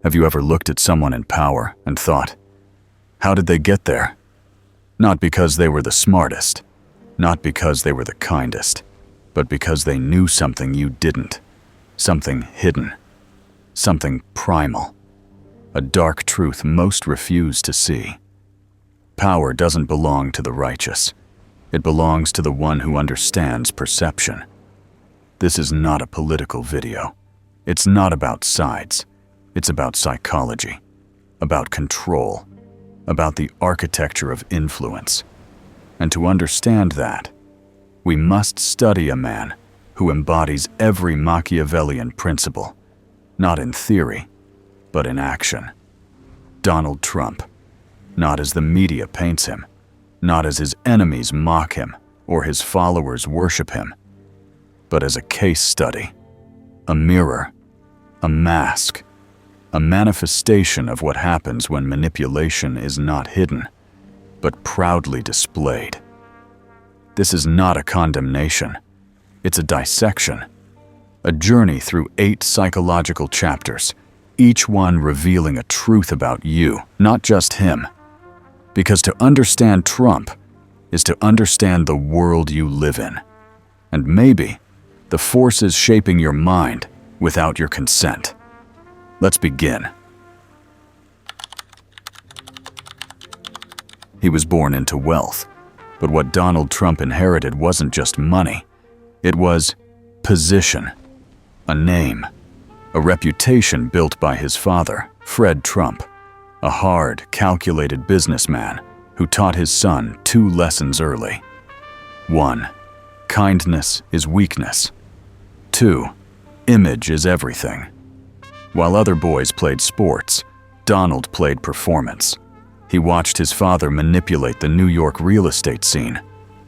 Have you ever looked at someone in power and thought, how did they get there? Not because they were the smartest, not because they were the kindest, but because they knew something you didn't, something hidden, something primal, a dark truth most refuse to see. Power doesn't belong to the righteous. It belongs to the one who understands perception. This is not a political video. It's not about sides. It's about psychology, about control, about the architecture of influence. And to understand that, we must study a man who embodies every Machiavellian principle, not in theory, but in action. Donald Trump, not as the media paints him, not as his enemies mock him or his followers worship him, but as a case study, a mirror, a mask, a manifestation of what happens when manipulation is not hidden, but proudly displayed. This is not a condemnation. It's a dissection, a journey through 8 psychological chapters, each one revealing a truth about you, not just him. Because to understand Trump is to understand the world you live in, and maybe the forces shaping your mind without your consent. Let's begin. He was born into wealth, but what Donald Trump inherited wasn't just money. It was position, a name, a reputation built by his father, Fred Trump, a hard, calculated businessman who taught his son 2 lessons early. 1. Kindness is weakness. 2. Image is everything. While other boys played sports, Donald played performance. He watched his father manipulate the New York real estate scene,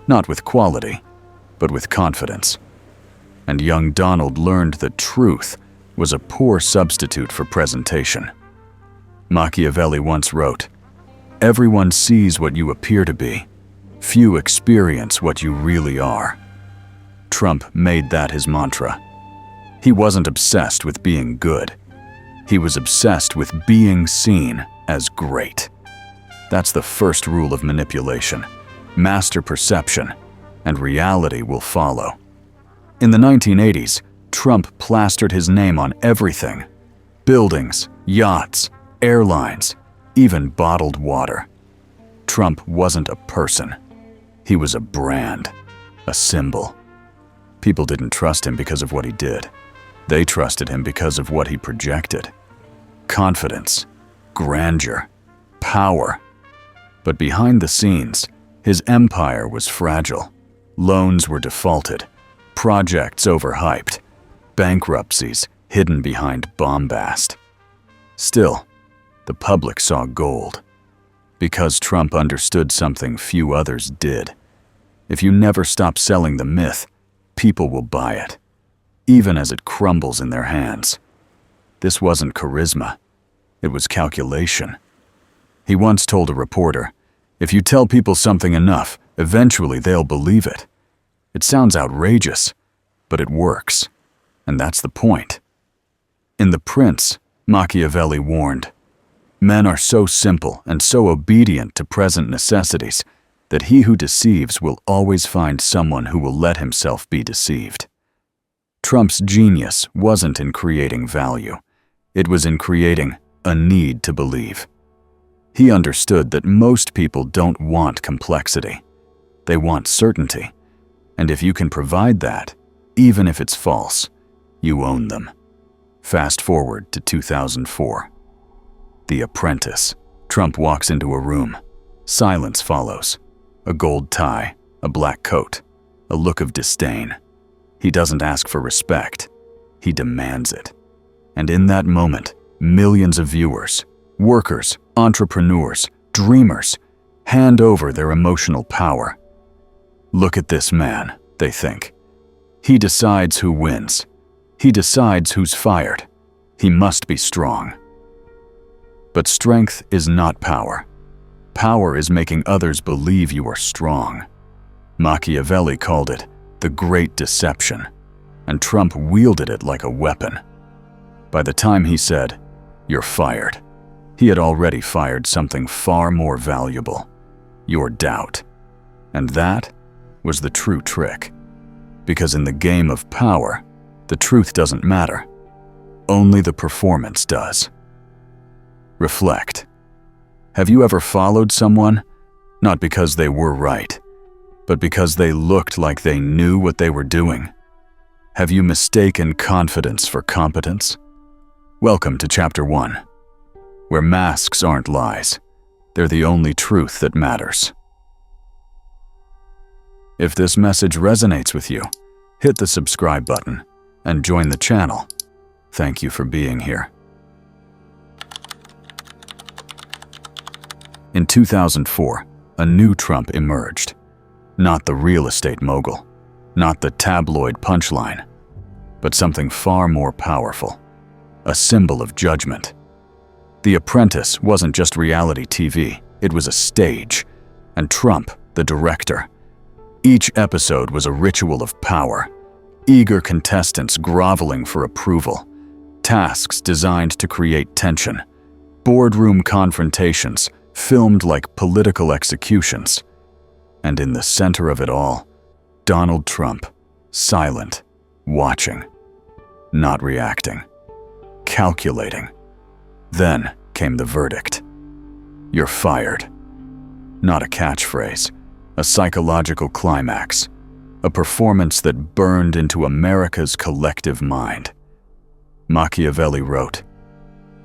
not with quality, but with confidence. And young Donald learned that truth was a poor substitute for presentation. Machiavelli once wrote, "Everyone sees what you appear to be. Few experience what you really are." Trump made that his mantra. He wasn't obsessed with being good. He was obsessed with being seen as great. That's the first rule of manipulation. Master perception, and reality will follow. In the 1980s, Trump plastered his name on everything. Buildings, yachts, airlines, even bottled water. Trump wasn't a person. He was a brand, a symbol. People didn't trust him because of what he did. They trusted him because of what he projected. Confidence, grandeur, power. But behind the scenes, his empire was fragile. Loans were defaulted, projects overhyped, bankruptcies hidden behind bombast. Still, the public saw gold, because Trump understood something few others did. If you never stop selling the myth, people will buy it, even as it crumbles in their hands. This wasn't charisma, it was calculation. He once told a reporter, "If you tell people something enough, eventually they'll believe it." It sounds outrageous, but it works, and that's the point. In The Prince, Machiavelli warned, "Men are so simple and so obedient to present necessities that he who deceives will always find someone who will let himself be deceived." Trump's genius wasn't in creating value. It was in creating a need to believe. He understood that most people don't want complexity. They want certainty. And if you can provide that, even if it's false, you own them. Fast forward to 2004. The Apprentice. Trump walks into a room. Silence follows. A gold tie, a black coat, a look of disdain. He doesn't ask for respect. He demands it. And in that moment, millions of viewers, workers, entrepreneurs, dreamers, hand over their emotional power. Look at this man, they think. He decides who wins. He decides who's fired. He must be strong. But strength is not power. Power is making others believe you are strong. Machiavelli called it the great deception, and Trump wielded it like a weapon. By the time he said, You're fired. He had already fired something far more valuable: your doubt. And that was the true trick. Because in the game of power, the truth doesn't matter. Only the performance does. Reflect. Have you ever followed someone, not because they were right, but because they looked like they knew what they were doing? Have you mistaken confidence for competence? Welcome to Chapter 1, where masks aren't lies. They're the only truth that matters. If this message resonates with you, hit the subscribe button and join the channel. Thank you for being here. In 2004, a new Trump emerged. Not the real estate mogul, not the tabloid punchline, but something far more powerful, a symbol of judgment. The Apprentice wasn't just reality TV, it was a stage, and Trump, the director. Each episode was a ritual of power, eager contestants groveling for approval, tasks designed to create tension, boardroom confrontations filmed like political executions. And in the center of it all, Donald Trump, silent, watching, not reacting, calculating. Then came the verdict. You're fired. Not a catchphrase, a psychological climax, a performance that burned into America's collective mind. Machiavelli wrote,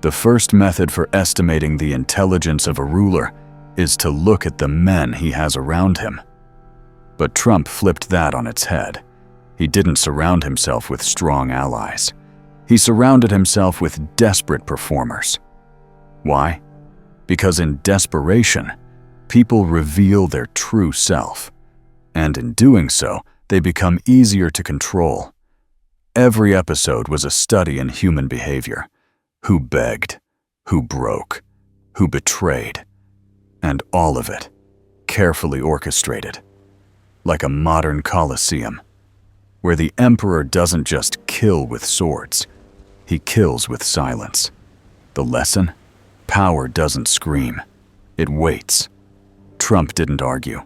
"The first method for estimating the intelligence of a ruler is to look at the men he has around him." But Trump flipped that on its head. He didn't surround himself with strong allies. He surrounded himself with desperate performers. Why? Because in desperation, people reveal their true self. And in doing so, they become easier to control. Every episode was a study in human behavior. Who begged, who broke, who betrayed, and all of it carefully orchestrated, like a modern Colosseum, where the emperor doesn't just kill with swords, he kills with silence. The lesson? Power doesn't scream, it waits. Trump didn't argue.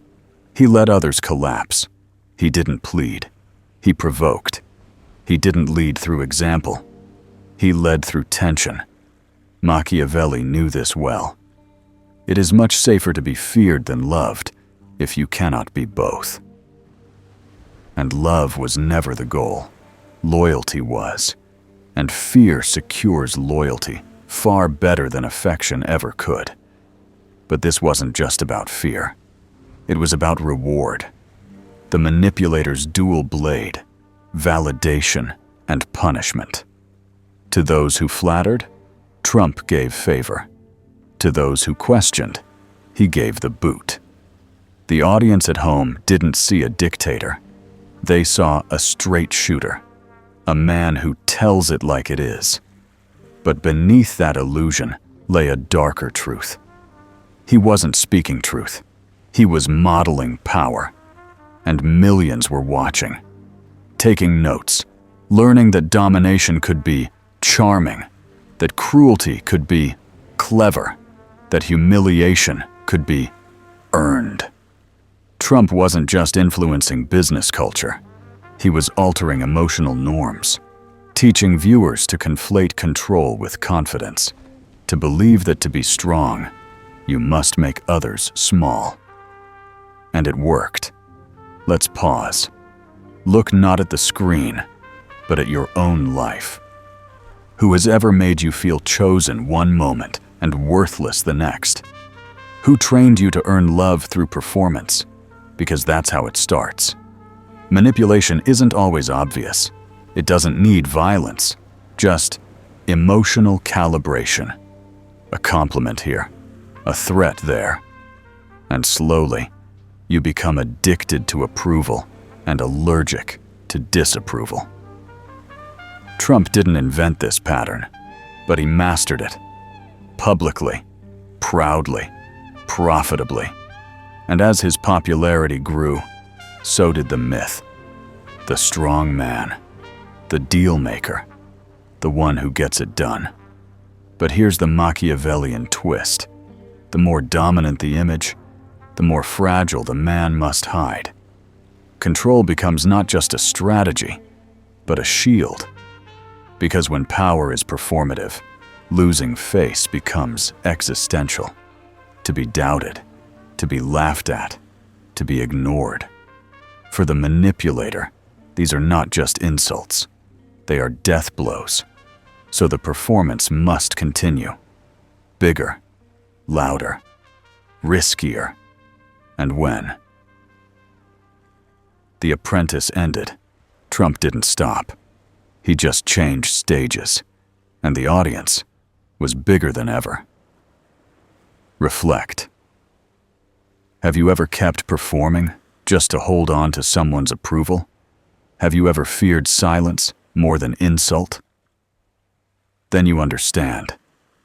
He let others collapse. He didn't plead. He provoked. He didn't lead through example. He led through tension. Machiavelli knew this well. It is much safer to be feared than loved if you cannot be both. And love was never the goal. Loyalty was. And fear secures loyalty far better than affection ever could. But this wasn't just about fear. It was about reward. The manipulator's dual blade, validation and punishment. To those who flattered, Trump gave favor. To those who questioned, he gave the boot. The audience at home didn't see a dictator. They saw a straight shooter, a man who tells it like it is. But beneath that illusion lay a darker truth. He wasn't speaking truth. He was modeling power. And millions were watching, taking notes, learning that domination could be charming, that cruelty could be clever, that humiliation could be earned. Trump wasn't just influencing business culture. He was altering emotional norms, teaching viewers to conflate control with confidence, to believe that to be strong, you must make others small. And it worked. Let's pause. Look not at the screen, but at your own life. Who has ever made you feel chosen one moment and worthless the next? Who trained you to earn love through performance? Because that's how it starts. Manipulation isn't always obvious. It doesn't need violence, just emotional calibration. A compliment here, a threat there. And slowly, you become addicted to approval and allergic to disapproval. Trump didn't invent this pattern, but he mastered it. Publicly, proudly, profitably. And as his popularity grew, so did the myth. The strong man, the deal maker, the one who gets it done. But here's the Machiavellian twist. The more dominant the image, the more fragile the man must hide. Control becomes not just a strategy, but a shield. Because when power is performative, losing face becomes existential. To be doubted, to be laughed at, to be ignored. For the manipulator, these are not just insults. They are death blows. So the performance must continue. Bigger, louder, riskier. And when The Apprentice ended, Trump didn't stop. He just changed stages, and the audience was bigger than ever. Reflect. Have you ever kept performing just to hold on to someone's approval? Have you ever feared silence more than insult? Then you understand.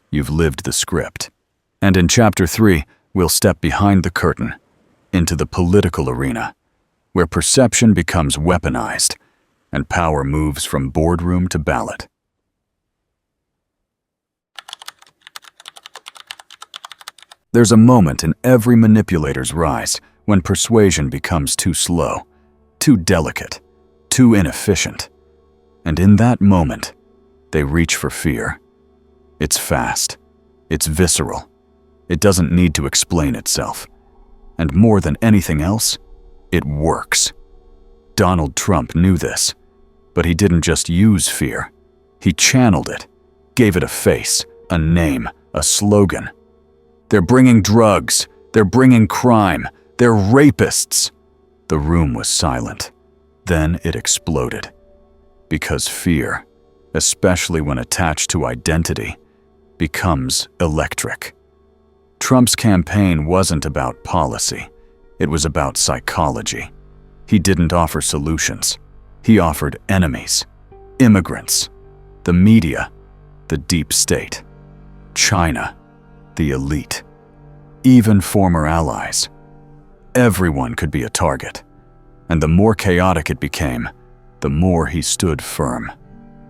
You've lived the script. And in Chapter 3, we'll step behind the curtain into the political arena, where perception becomes weaponized and power moves from boardroom to ballot. There's a moment in every manipulator's rise when persuasion becomes too slow, too delicate, too inefficient. And in that moment, they reach for fear. It's fast. It's visceral. It doesn't need to explain itself. And more than anything else, it works. Donald Trump knew this, but he didn't just use fear. He channeled it, gave it a face, a name, a slogan. They're bringing drugs. They're bringing crime. They're rapists. The room was silent. Then it exploded. Because fear, especially when attached to identity, becomes electric. Trump's campaign wasn't about policy. It was about psychology. He didn't offer solutions. He offered enemies, immigrants, the media, the deep state, China, the elite, even former allies. Everyone could be a target. And the more chaotic it became, the more he stood firm,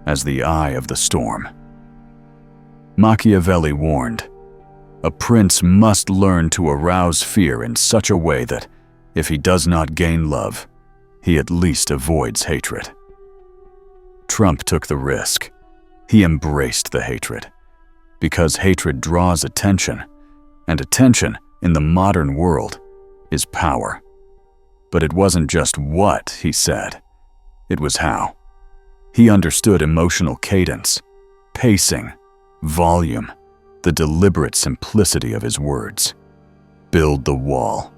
as the eye of the storm. Machiavelli warned, "A prince must learn to arouse fear in such a way that, if he does not gain love, he at least avoids hatred." Trump took the risk. He embraced the hatred, because hatred draws attention, and attention in the modern world is power. But it wasn't just what he said, it was how. He understood emotional cadence, pacing, volume, the deliberate simplicity of his words. Build the wall.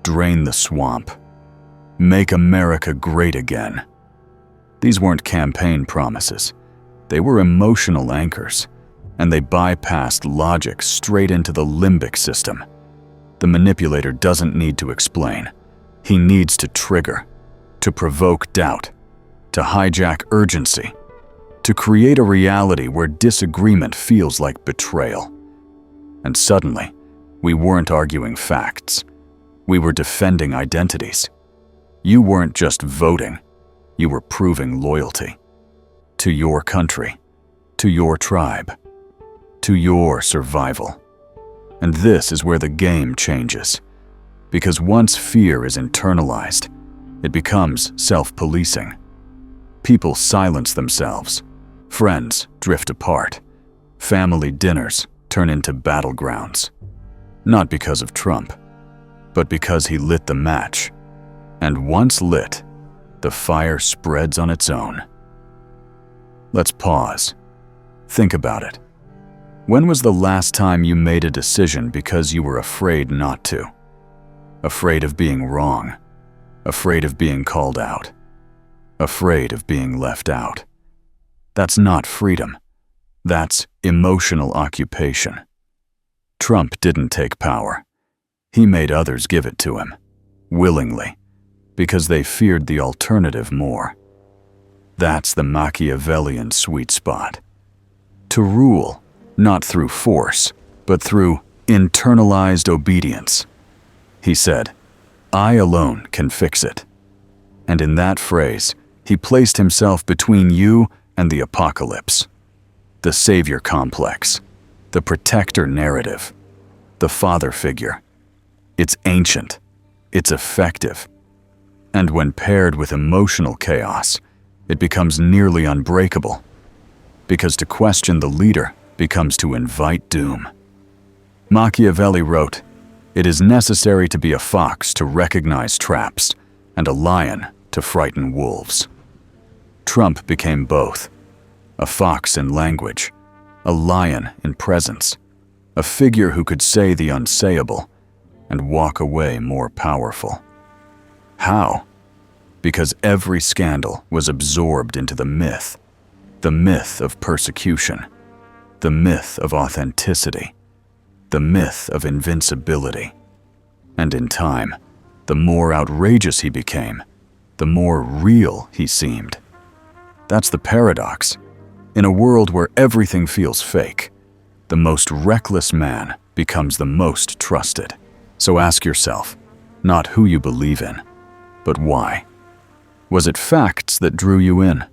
Drain the swamp. Make America great again. These weren't campaign promises. They were emotional anchors, and they bypassed logic straight into the limbic system. The manipulator doesn't need to explain. He needs to trigger, to provoke doubt, to hijack urgency, to create a reality where disagreement feels like betrayal. And suddenly, we weren't arguing facts. We were defending identities. You weren't just voting, you were proving loyalty. To your country, to your tribe, to your survival. And this is where the game changes. Because once fear is internalized, it becomes self-policing. People silence themselves. Friends drift apart. Family dinners turn into battlegrounds. Not because of Trump, but because he lit the match. And once lit, the fire spreads on its own. Let's pause. Think about it. When was the last time you made a decision because you were afraid not to? Afraid of being wrong. Afraid of being called out. Afraid of being left out. That's not freedom. That's emotional occupation. Trump didn't take power. He made others give it to him, willingly, because they feared the alternative more. That's the Machiavellian sweet spot. To rule, not through force, but through internalized obedience. He said, "I alone can fix it." And in that phrase, he placed himself between you and the apocalypse. The savior complex, The protector narrative, the father figure. It's ancient, it's effective, and when paired with emotional chaos, it becomes nearly unbreakable, because to question the leader becomes to invite doom. Machiavelli wrote, "It is necessary to be a fox to recognize traps, and a lion to frighten wolves." Trump became both, a fox in language, a lion in presence, a figure who could say the unsayable and walk away more powerful. How? Because every scandal was absorbed into the myth of persecution, the myth of authenticity, the myth of invincibility. And in time, the more outrageous he became, the more real he seemed. That's the paradox. In a world where everything feels fake, the most reckless man becomes the most trusted. So ask yourself, not who you believe in, but why. Was it facts that drew you in?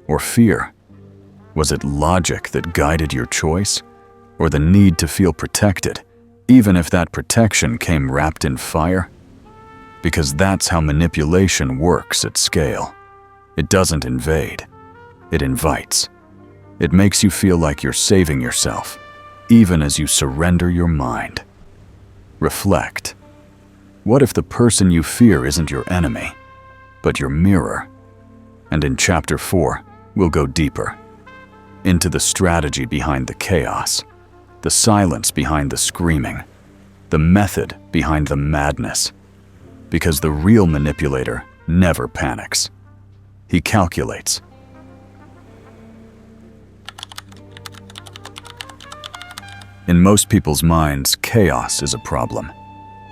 Or fear? Was it logic that guided your choice? Or the need to feel protected, even if that protection came wrapped in fire? Because that's how manipulation works at scale. It doesn't invade, it invites. It makes you feel like you're saving yourself, even as you surrender your mind. Reflect. What if the person you fear isn't your enemy, but your mirror? And in Chapter 4, we'll go deeper into the strategy behind the chaos, the silence behind the screaming, the method behind the madness. Because the real manipulator never panics. He calculates. In most people's minds, chaos is a problem,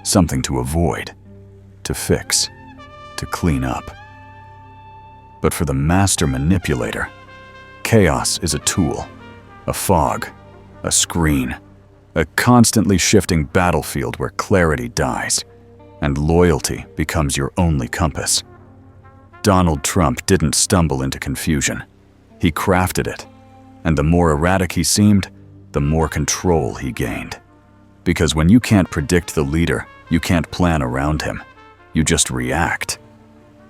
something to avoid, to fix, to clean up. But for the master manipulator, chaos is a tool, a fog, a screen, a constantly shifting battlefield where clarity dies, and loyalty becomes your only compass. Donald Trump didn't stumble into confusion. He crafted it, and the more erratic he seemed, the more control he gained. Because when you can't predict the leader, you can't plan around him. You just react,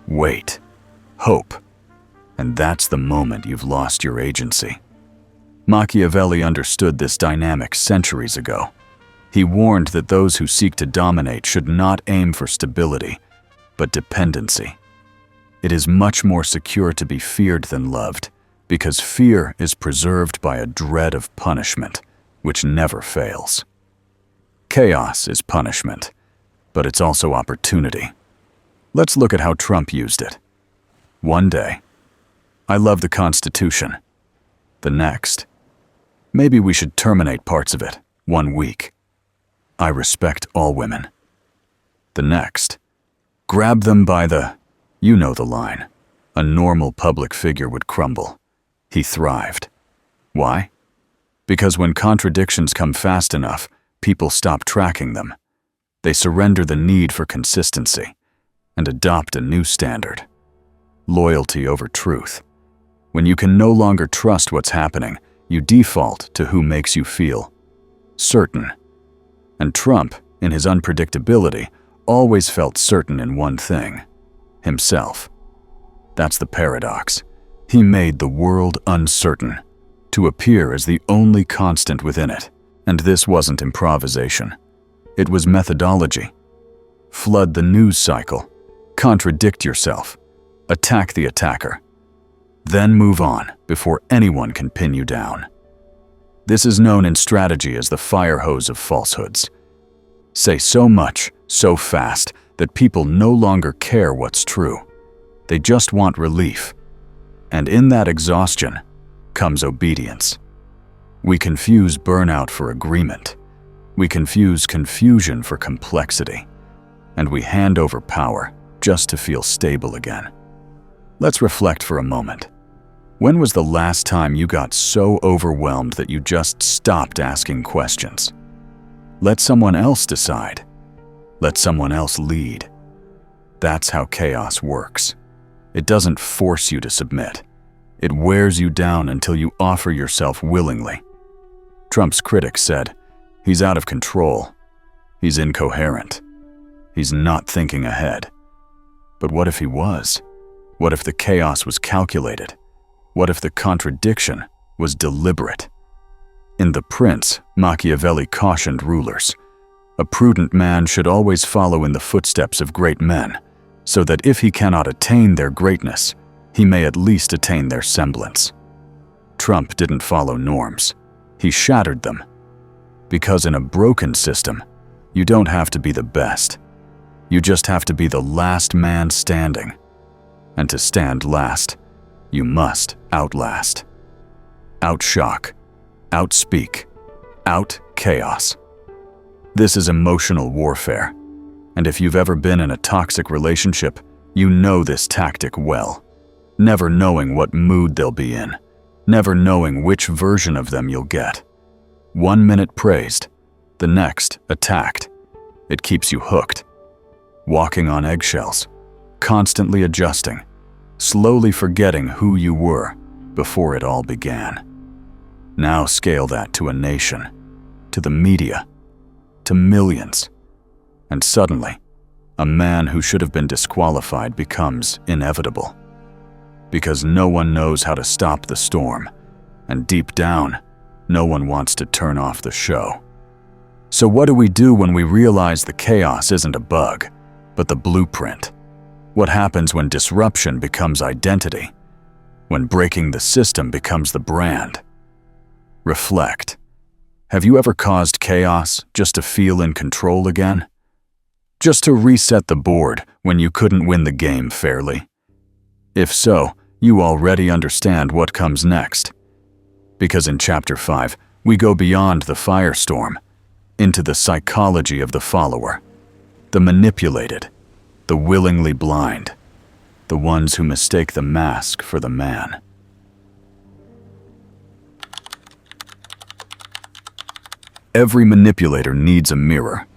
wait, hope, and that's the moment you've lost your agency. Machiavelli understood this dynamic centuries ago. He warned that those who seek to dominate should not aim for stability, but dependency. It is much more secure to be feared than loved, because fear is preserved by a dread of punishment, which never fails. Chaos is punishment, but it's also opportunity. Let's look at how Trump used it. One day, I love the Constitution. The next, maybe we should terminate parts of it. 1 week, I respect all women. The next, grab them by the, you know the line. A normal public figure would crumble. He thrived. Why? Because when contradictions come fast enough, people stop tracking them. They surrender the need for consistency and adopt a new standard. Loyalty over truth. When you can no longer trust what's happening, you default to who makes you feel certain. And Trump, in his unpredictability, always felt certain in one thing: himself. That's the paradox. He made the world uncertain, to appear as the only constant within it. And this wasn't improvisation. It was methodology. Flood the news cycle, contradict yourself, attack the attacker, then move on before anyone can pin you down. This is known in strategy as the fire hose of falsehoods. Say so much, so fast, that people no longer care what's true. They just want relief. And in that exhaustion comes obedience. We confuse burnout for agreement. We confuse confusion for complexity. And we hand over power just to feel stable again. Let's reflect for a moment. When was the last time you got so overwhelmed that you just stopped asking questions? Let someone else decide. Let someone else lead. That's how chaos works. It doesn't force you to submit. It wears you down until you offer yourself willingly. Trump's critics said, "He's out of control. He's incoherent. He's not thinking ahead." But what if he was? What if the chaos was calculated? What if the contradiction was deliberate? In The Prince, Machiavelli cautioned rulers, "A prudent man should always follow in the footsteps of great men, so that if he cannot attain their greatness, he may at least attain their semblance." Trump didn't follow norms. He shattered them. Because in a broken system, you don't have to be the best. You just have to be the last man standing. And to stand last, you must outlast. Outshock, outspeak, out-chaos. This is emotional warfare. And if you've ever been in a toxic relationship, you know this tactic well. Never knowing what mood they'll be in. Never knowing which version of them you'll get. 1 minute praised, the next attacked. It keeps you hooked. Walking on eggshells, constantly adjusting, slowly forgetting who you were before it all began. Now scale that to a nation, to the media, to millions. And suddenly, a man who should have been disqualified becomes inevitable. Because no one knows how to stop the storm, and deep down, no one wants to turn off the show. So what do we do when we realize the chaos isn't a bug, but the blueprint? What happens when disruption becomes identity? When breaking the system becomes the brand? Reflect. Have you ever caused chaos just to feel in control again? Just to reset the board when you couldn't win the game fairly? If so, you already understand what comes next. Because in Chapter 5, we go beyond the firestorm, into the psychology of the follower, the manipulated, the willingly blind, the ones who mistake the mask for the man. Every manipulator needs a mirror,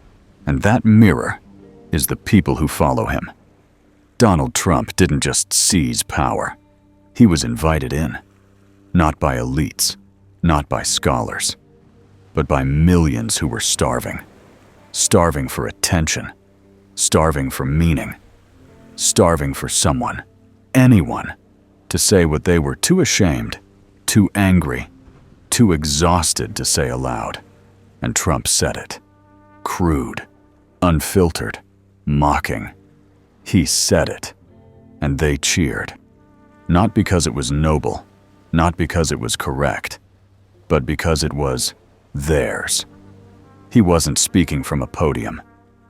and that mirror is the people who follow him. Donald Trump didn't just seize power. He was invited in, not by elites, not by scholars, but by millions who were starving. Starving for attention, starving for meaning, starving for someone, anyone, to say what they were too ashamed, too angry, too exhausted to say aloud. And Trump said it. Crude, unfiltered, mocking. He said it, and they cheered. Not because it was noble, not because it was correct, but because it was theirs. He wasn't speaking from a podium.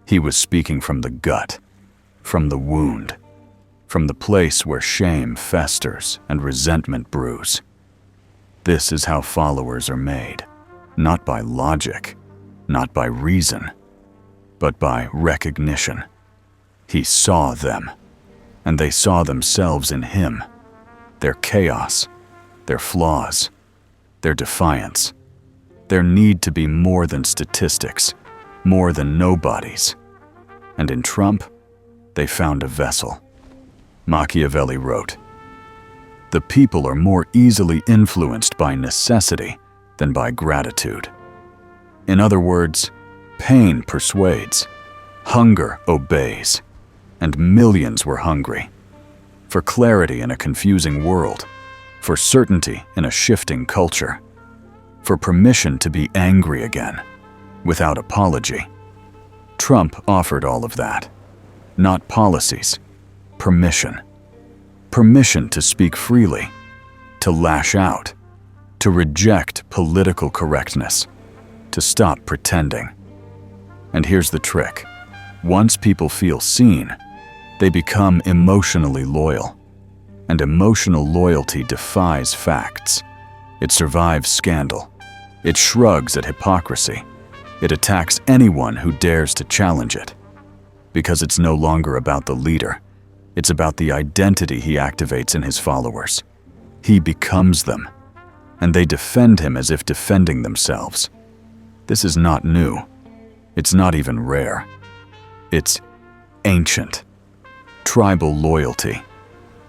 He was speaking from the gut, from the wound, from the place where shame festers and resentment brews. This is how followers are made, not by logic, not by reason, but by recognition. He saw them, and they saw themselves in him, their chaos, their flaws, their defiance, their need to be more than statistics, more than nobodies. And in Trump, they found a vessel. Machiavelli wrote, "The people are more easily influenced by necessity than by gratitude." In other words, pain persuades, hunger obeys, and millions were hungry. For clarity in a confusing world, for certainty in a shifting culture, for permission to be angry again, without apology. Trump offered all of that. Not policies, permission. Permission to speak freely, to lash out, to reject political correctness, to stop pretending. And here's the trick. Once people feel seen, they become emotionally loyal. And emotional loyalty defies facts. It survives scandal. It shrugs at hypocrisy. It attacks anyone who dares to challenge it. Because it's no longer about the leader. It's about the identity he activates in his followers. He becomes them, and they defend him as if defending themselves. This is not new. It's not even rare. It's ancient. Tribal loyalty,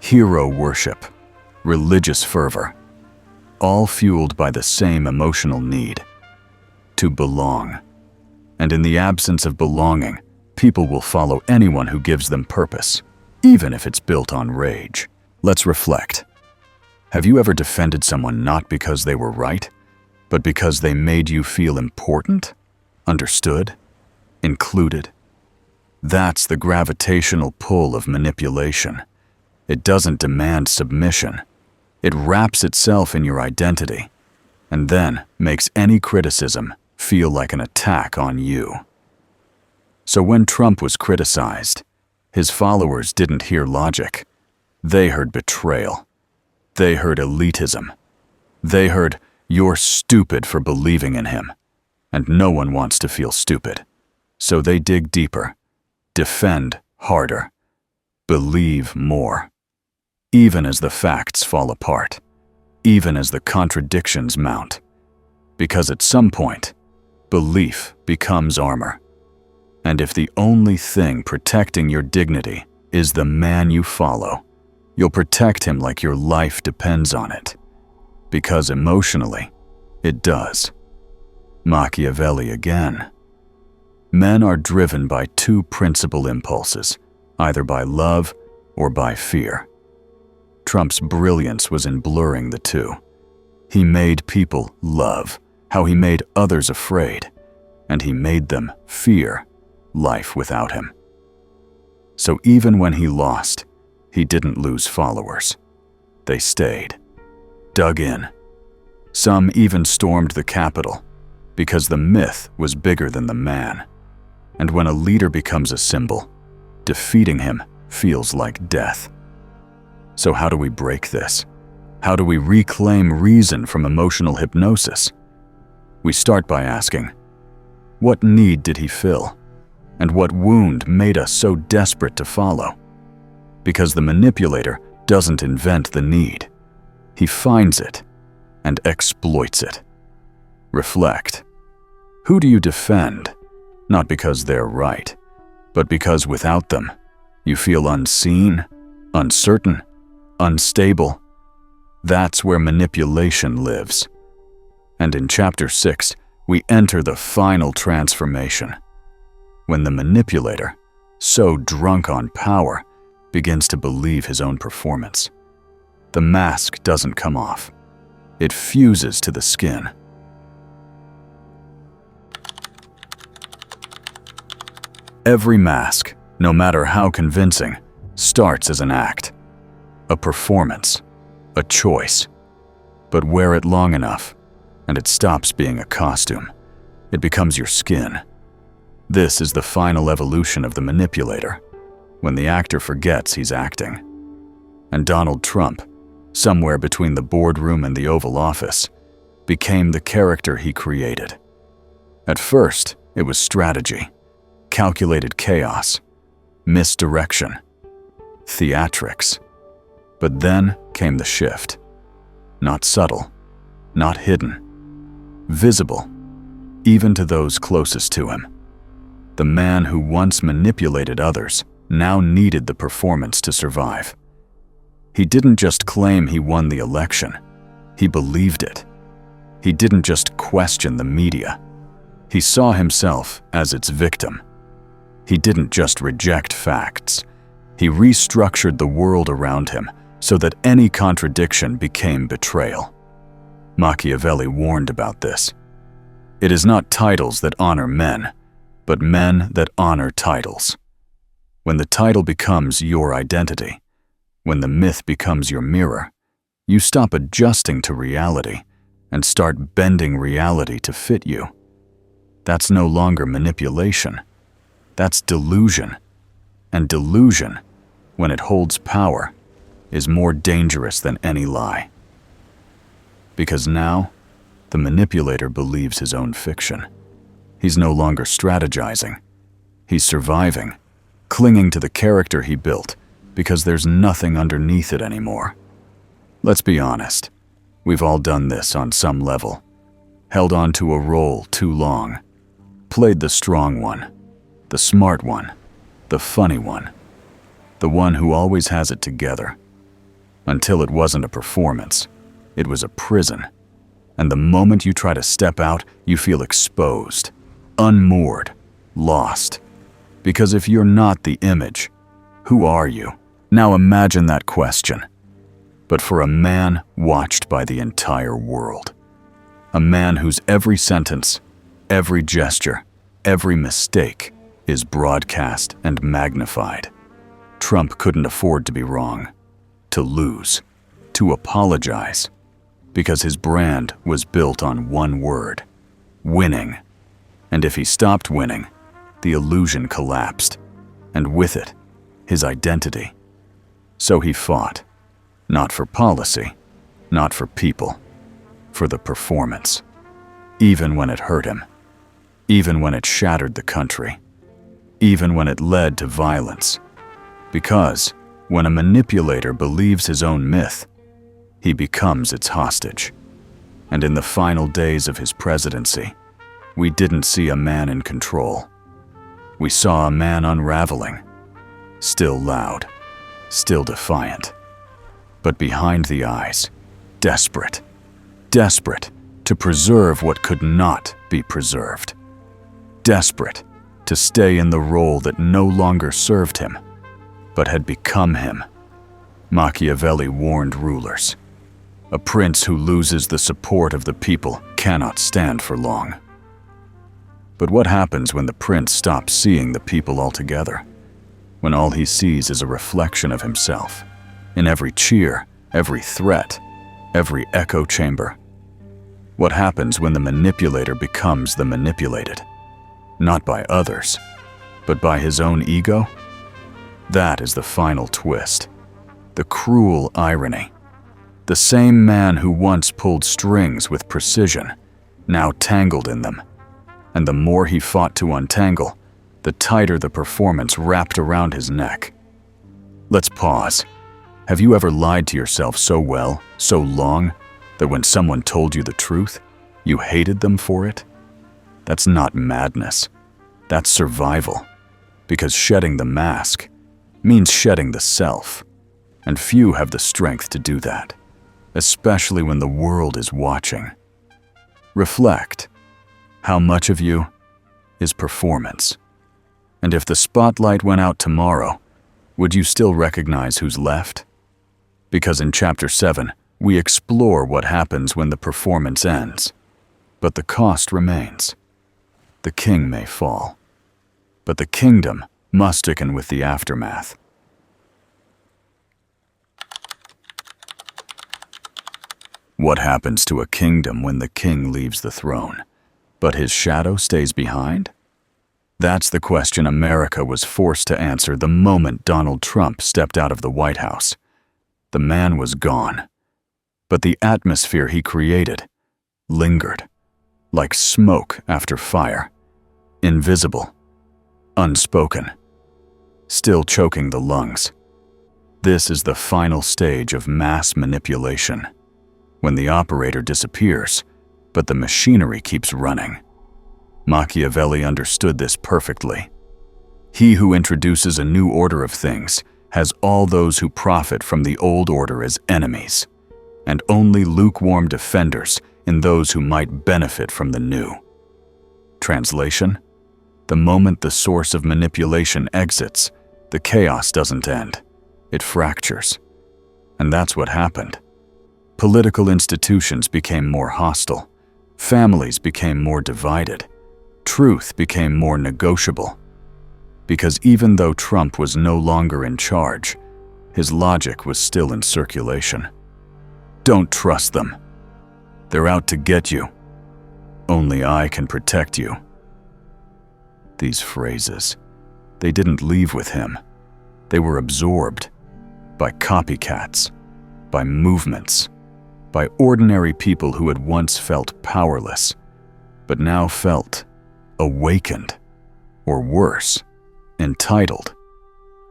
hero worship, religious fervor, all fueled by the same emotional need, to belong. And in the absence of belonging, people will follow anyone who gives them purpose, even if it's built on rage. Let's reflect. Have you ever defended someone not because they were right, but because they made you feel important, understood, included? That's the gravitational pull of manipulation. It doesn't demand submission. It wraps itself in your identity, and then makes any criticism feel like an attack on you. So when Trump was criticized, his followers didn't hear logic. They heard betrayal. They heard elitism. They heard, "You're stupid for believing in him." And no one wants to feel stupid. So they dig deeper, defend harder, believe more. Even as the facts fall apart, even as the contradictions mount. Because at some point, belief becomes armor. And if the only thing protecting your dignity is the man you follow, you'll protect him like your life depends on it. Because emotionally, it does. Machiavelli again. Men are driven by two principal impulses, either by love or by fear. Trump's brilliance was in blurring the two. He made people love how he made others afraid, and he made them fear life without him. So even when he lost, he didn't lose followers. They stayed, dug in. Some even stormed the Capitol, because the myth was bigger than the man. And when a leader becomes a symbol, defeating him feels like death. So how do we break this? How do we reclaim reason from emotional hypnosis? We start by asking, what need did he fill? And what wound made us so desperate to follow? Because the manipulator doesn't invent the need. He finds it and exploits it. Reflect. Who do you defend? Not because they're right, but because without them, you feel unseen, uncertain, unstable. That's where manipulation lives. And in Chapter 6, we enter the final transformation. When the manipulator, so drunk on power, begins to believe his own performance. The mask doesn't come off. It fuses to the skin. Every mask, no matter how convincing, starts as an act, a performance, a choice. But wear it long enough, and it stops being a costume. It becomes your skin. This is the final evolution of the manipulator, when the actor forgets he's acting. And Donald Trump, somewhere between the boardroom and the Oval Office, became the character he created. At first, it was strategy, calculated chaos, misdirection, theatrics. But then came the shift. Not subtle, not hidden, visible, even to those closest to him. The man who once manipulated others now needed the performance to survive. He didn't just claim he won the election, he believed it. He didn't just question the media, he saw himself as its victim. He didn't just reject facts, he restructured the world around him so that any contradiction became betrayal. Machiavelli warned about this. It is not titles that honor men, but men that honor titles. When the title becomes your identity, when the myth becomes your mirror, you stop adjusting to reality and start bending reality to fit you. That's no longer manipulation. That's delusion. And delusion, when it holds power, is more dangerous than any lie. Because now, the manipulator believes his own fiction. He's no longer strategizing. He's surviving, clinging to the character he built because there's nothing underneath it anymore. Let's be honest. We've all done this on some level. Held on to a role too long. Played the strong one, the smart one, the funny one, the one who always has it together. Until it wasn't a performance, it was a prison. And the moment you try to step out, you feel exposed, unmoored, lost. Because if you're not the image, who are you? Now imagine that question, but for a man watched by the entire world. A man whose every sentence, every gesture, every mistake is broadcast and magnified. Trump couldn't afford to be wrong, to lose, to apologize, because his brand was built on one word: winning. And if he stopped winning, the illusion collapsed, and with it, his identity. So he fought, not for policy, not for people, for the performance, even when it hurt him, even when it shattered the country, even when it led to violence. Because when a manipulator believes his own myth, he becomes its hostage. And in the final days of his presidency, we didn't see a man in control. We saw a man unraveling, still loud, still defiant, but behind the eyes, desperate to preserve what could not be preserved, desperate to stay in the role that no longer served him, but had become him. Machiavelli warned rulers, a prince who loses the support of the people cannot stand for long. But what happens when the prince stops seeing the people altogether? When all he sees is a reflection of himself, in every cheer, every threat, every echo chamber? What happens when the manipulator becomes the manipulated? Not by others, but by his own ego? That is the final twist, the cruel irony. The same man who once pulled strings with precision, now tangled in them. And the more he fought to untangle, the tighter the performance wrapped around his neck. Let's pause. Have you ever lied to yourself so well, so long, that when someone told you the truth, you hated them for it? That's not madness. That's survival. Because shedding the mask means shedding the self. And few have the strength to do that, especially when the world is watching. Reflect. How much of you is performance? And if the spotlight went out tomorrow, would you still recognize who's left? Because in Chapter 7, we explore what happens when the performance ends. But the cost remains. The king may fall, but the kingdom must reckon with the aftermath. What happens to a kingdom when the king leaves the throne, but his shadow stays behind? That's the question America was forced to answer the moment Donald Trump stepped out of the White House. The man was gone, but the atmosphere he created lingered, like smoke after fire, invisible, unspoken, still choking the lungs. This is the final stage of mass manipulation, when the operator disappears, but the machinery keeps running. Machiavelli understood this perfectly. He who introduces a new order of things has all those who profit from the old order as enemies, and only lukewarm defenders in those who might benefit from the new. Translation: the moment the source of manipulation exits, the chaos doesn't end, it fractures. And that's what happened. Political institutions became more hostile, families became more divided, truth became more negotiable. Because even though Trump was no longer in charge, his logic was still in circulation. Don't trust them. They're out to get you. Only I can protect you. These phrases, they didn't leave with him. They were absorbed by copycats, by movements, by ordinary people who had once felt powerless, but now felt awakened, or worse, entitled.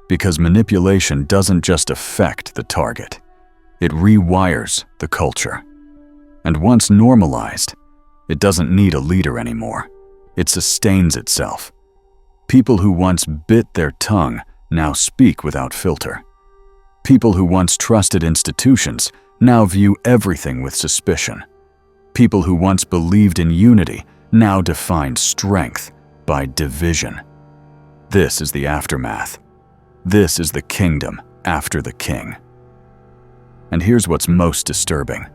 Because manipulation doesn't just affect the target, it rewires the culture. And once normalized, it doesn't need a leader anymore. It sustains itself. People who once bit their tongue now speak without filter. People who once trusted institutions now view everything with suspicion. People who once believed in unity now defined strength by division. This is the aftermath. This is the kingdom after the king. And here's what's most disturbing.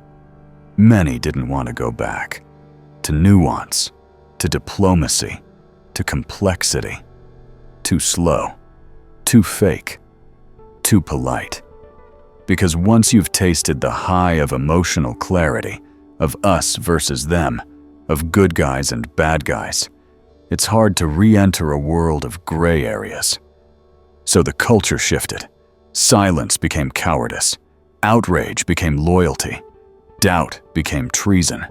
Many didn't want to go back. To nuance, to diplomacy, to complexity. Too slow, too fake, too polite. Because once you've tasted the high of emotional clarity, of us versus them, of good guys and bad guys, it's hard to re-enter a world of gray areas. So the culture shifted. Silence became cowardice. Outrage became loyalty. Doubt became treason.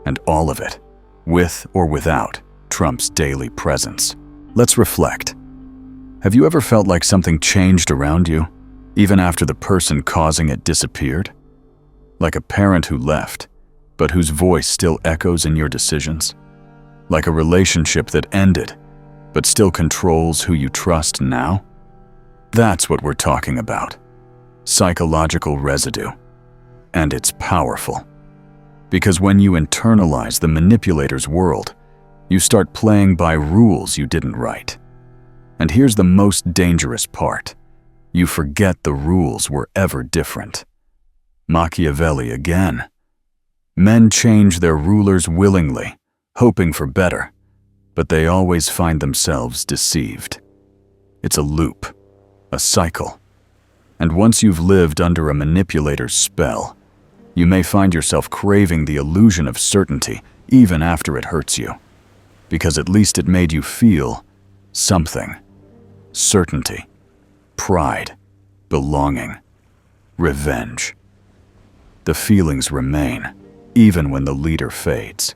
And all of it, with or without Trump's daily presence. Let's reflect. Have you ever felt like something changed around you, even after the person causing it disappeared? Like a parent who left, but whose voice still echoes in your decisions? Like a relationship that ended, but still controls who you trust now? That's what we're talking about. Psychological residue. And it's powerful. Because when you internalize the manipulator's world, you start playing by rules you didn't write. And here's the most dangerous part. You forget the rules were ever different. Machiavelli again. Men change their rulers willingly, hoping for better, but they always find themselves deceived. It's a loop, a cycle. And once you've lived under a manipulator's spell, you may find yourself craving the illusion of certainty even after it hurts you. Because at least it made you feel something. Certainty, pride, belonging, revenge. The feelings remain, even when the leader fades.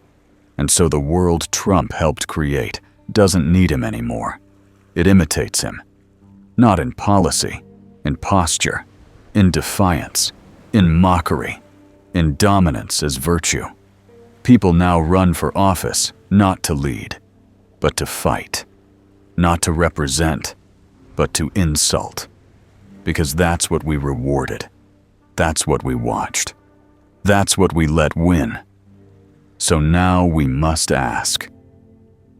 And so the world Trump helped create doesn't need him anymore. It imitates him. Not in policy, in posture, in defiance, in mockery, in dominance as virtue. People now run for office not to lead, but to fight. Not to represent, but to insult. Because that's what we rewarded. That's what we watched. That's what we let win. So now we must ask,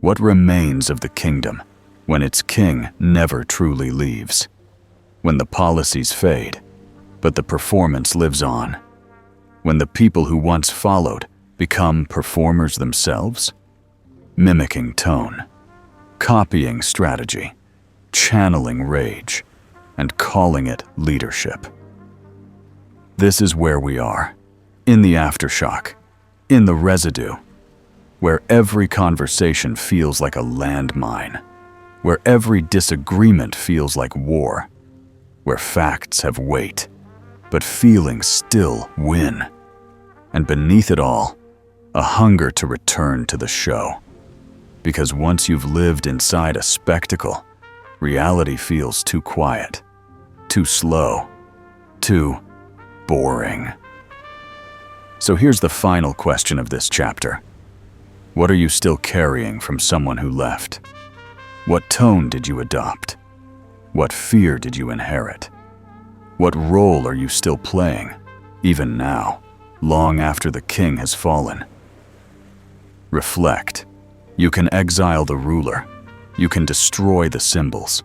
what remains of the kingdom when its king never truly leaves? When the policies fade, but the performance lives on? When the people who once followed become performers themselves? Mimicking tone, copying strategy, channeling rage, and calling it leadership. This is where we are, in the aftershock, in the residue, where every conversation feels like a landmine, where every disagreement feels like war, where facts have weight, but feelings still win. And beneath it all, a hunger to return to the show. Because once you've lived inside a spectacle, reality feels too quiet, too slow, too boring. So here's the final question of this chapter. What are you still carrying from someone who left? What tone did you adopt? What fear did you inherit? What role are you still playing, even now, long after the king has fallen? Reflect. You can exile the ruler. You can destroy the symbols.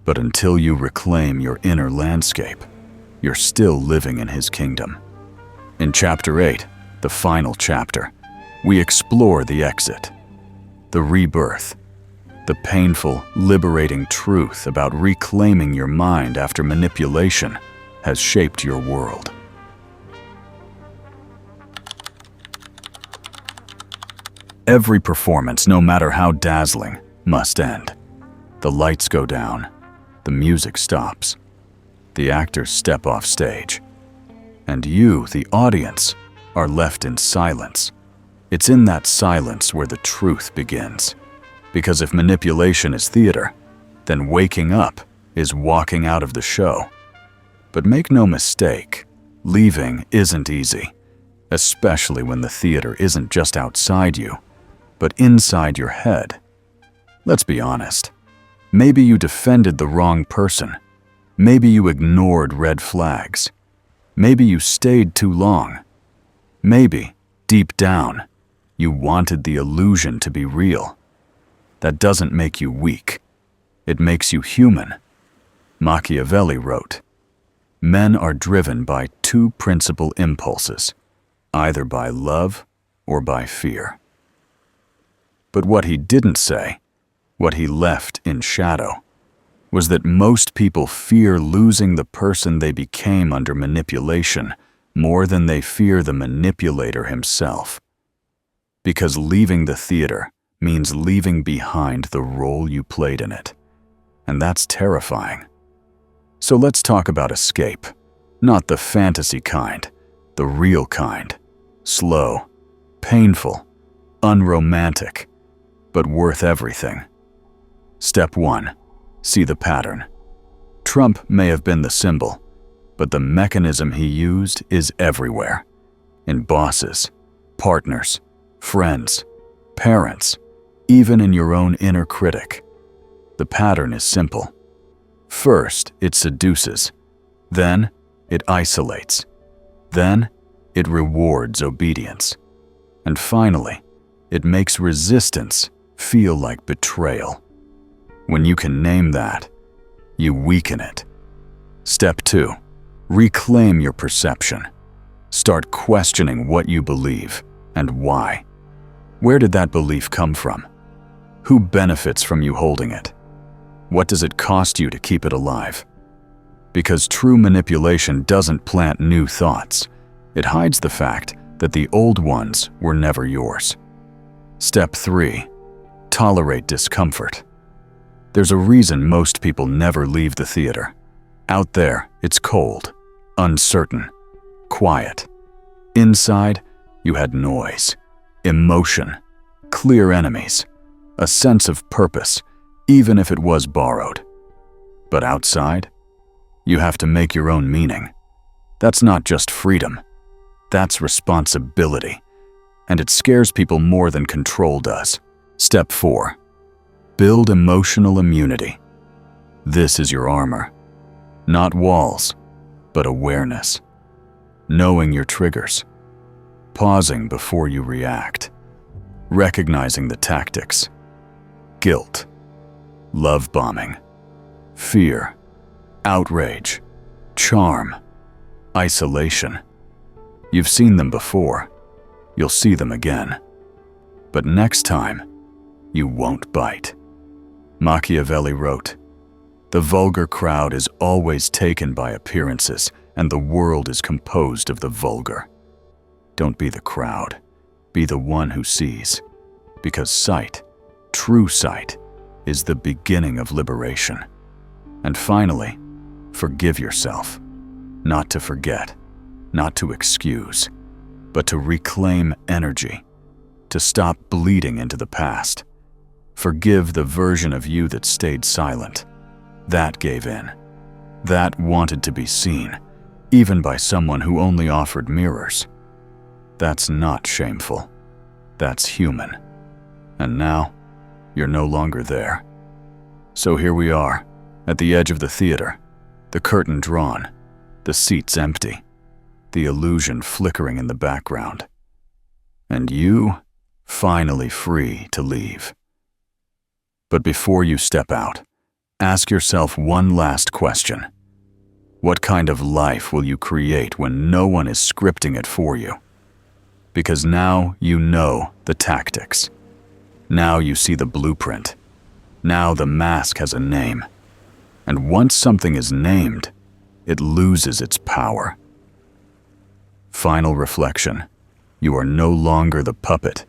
But until you reclaim your inner landscape, you're still living in his kingdom. In Chapter 8, the final chapter, we explore the exit, the rebirth, the painful, liberating truth about reclaiming your mind after manipulation has shaped your world. Every performance, no matter how dazzling, must end. The lights go down, the music stops, the actors step off stage, and you, the audience, are left in silence. It's in that silence where the truth begins. Because if manipulation is theater, then waking up is walking out of the show. But make no mistake, leaving isn't easy, especially when the theater isn't just outside you, but inside your head. Let's be honest. Maybe you defended the wrong person. Maybe you ignored red flags. Maybe you stayed too long. Maybe, Deep down, you wanted the illusion to be real. That doesn't make you weak. It makes you human. Machiavelli wrote, "Men are driven by two principal impulses, either by love or by fear." But what he didn't say, what he left in shadow, was that most people fear losing the person they became under manipulation more than they fear the manipulator himself. Because leaving the theater means leaving behind the role you played in it. And that's terrifying. So let's talk about escape. Not the fantasy kind, the real kind. Slow, painful, unromantic, but worth everything. Step 1. See the pattern. Trump may have been the symbol, but the mechanism he used is everywhere. In bosses, partners, friends, parents, even in your own inner critic. The pattern is simple. First, it seduces. Then, it isolates. Then, it rewards obedience. And finally, it makes resistance feel like betrayal. When you can name that, you weaken it. Step 2. Reclaim your perception. Start questioning what you believe and why. Where did that belief come from? Who benefits from you holding it? What does it cost you to keep it alive? Because true manipulation doesn't plant new thoughts. It hides the fact that the old ones were never yours. Step 3. Tolerate discomfort. There's a reason most people never leave the theater. Out there, it's cold, uncertain, quiet. Inside, you had noise, emotion, clear enemies, a sense of purpose, even if it was borrowed. But outside, you have to make your own meaning. That's not just freedom. That's responsibility. And it scares people more than control does. Step 4. Build emotional immunity. This is your armor. Not walls, but awareness. Knowing your triggers. Pausing before you react. Recognizing the tactics. Guilt. Love bombing. Fear. Outrage. Charm. Isolation. You've seen them before. You'll see them again. But next time, you won't bite. Machiavelli wrote, "The vulgar crowd is always taken by appearances, and the world is composed of the vulgar." Don't be the crowd. Be the one who sees. Because sight, true sight, is the beginning of liberation. And finally, forgive yourself. Not to forget, not to excuse, but to reclaim energy, to stop bleeding into the past. Forgive the version of you that stayed silent. That gave in. That wanted to be seen, even by someone who only offered mirrors. That's not shameful. That's human. And now, you're no longer there. So here we are, at the edge of the theater, the curtain drawn, the seats empty, the illusion flickering in the background. And you, finally free to leave. But before you step out, ask yourself one last question. What kind of life will you create when no one is scripting it for you? Because now you know the tactics. Now you see the blueprint. Now the mask has a name. And once something is named, it loses its power. Final reflection. You are no longer the puppet.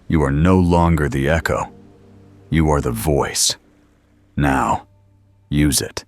You are no longer the echo. You are the voice. Now, use it.